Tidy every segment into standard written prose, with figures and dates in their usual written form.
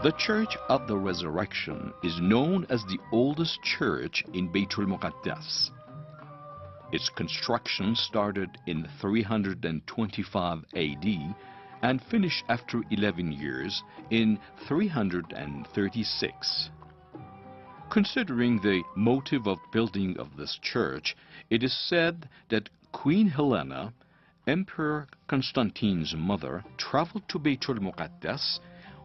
The Church of the Resurrection is known as the oldest church in Beitul Muqaddas. Its construction started in 325 AD and finished after 11 years in 336. Considering the motive of building of this church, it is said that Queen Helena, Emperor Constantine's mother, traveled to Beitul Muqaddas,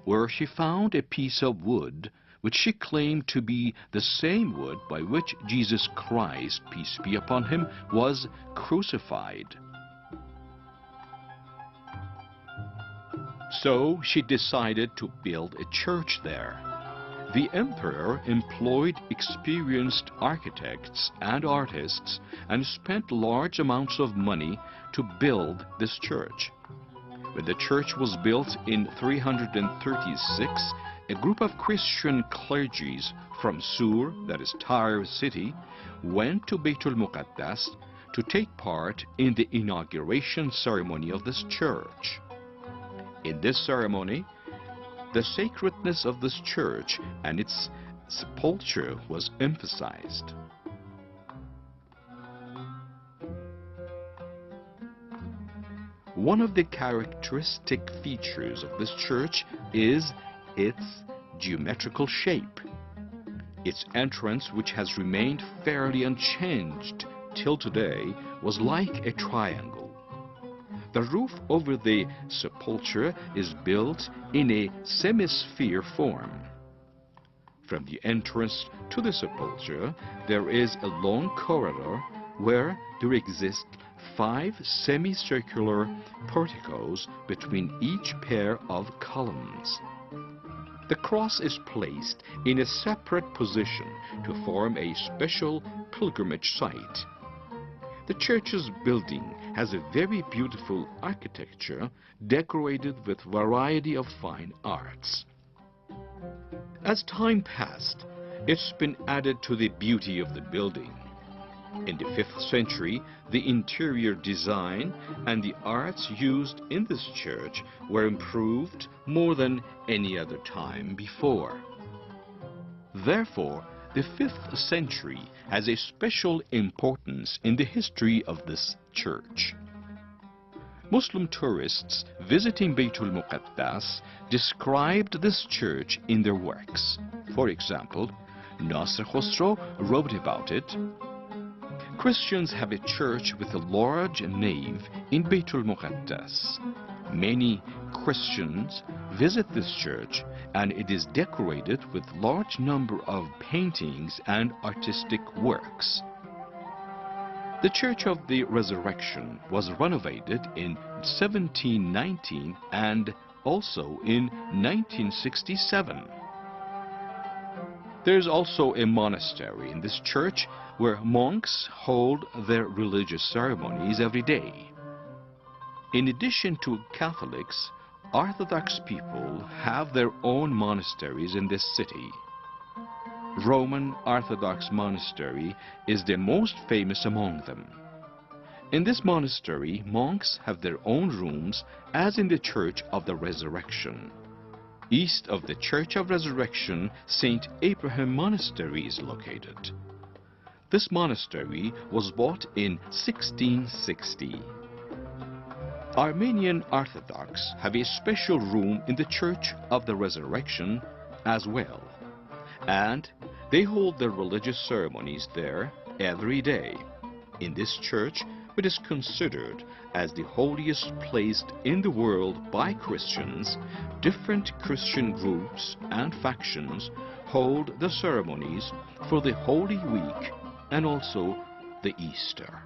where she found a piece of wood which she claimed to be the same wood by which Jesus Christ, peace be upon him, was crucified. So she decided to build a church there. The emperor employed experienced architects and artists and spent large amounts of money to build this church. When the church was built in 336, a group of Christian clergies from Sur, that is Tyre city, went to Beitul Muqaddas to take part in the inauguration ceremony of this church. In this ceremony, the sacredness of this church and its sepulchre was emphasized. One of the characteristic features of this church is its geometrical shape. Its entrance, which has remained fairly unchanged till today, was like a triangle. The roof over the sepulchre is built in a semi-sphere form. From the entrance to the sepulchre, there is a long corridor where there exist 5 semicircular porticos between each pair of columns. The cross is placed in a separate position to form a special pilgrimage site. The church's building has a very beautiful architecture decorated with variety of fine arts. As time passed, it's been added to the beauty of the building. In the 5th century, the interior design and the arts used in this church were improved more than any other time before. Therefore, the 5th century has a special importance in the history of this church. Muslim tourists visiting Beitul Muqaddas described this church in their works. For example, Nasr Khosrow wrote about it. Christians have a church with a large nave in Beitul Muqaddas. Many Christians visit this church, and it is decorated with large number of paintings and artistic works. The Church of the Resurrection was renovated in 1719 and also in 1967. There is also a monastery in this church where monks hold their religious ceremonies every day. In addition to Catholics, Orthodox people have their own monasteries in this city. Roman Orthodox monastery is the most famous among them. In this monastery, monks have their own rooms as in the Church of the Resurrection. East of the Church of Resurrection, St. Abraham Monastery is located. This monastery was bought in 1660. Armenian Orthodox have a special room in the Church of the Resurrection as well, and they hold their religious ceremonies there every day. In this church, which is considered as the holiest place in the world by Christians, different Christian groups and factions hold the ceremonies for the Holy Week and also the Easter.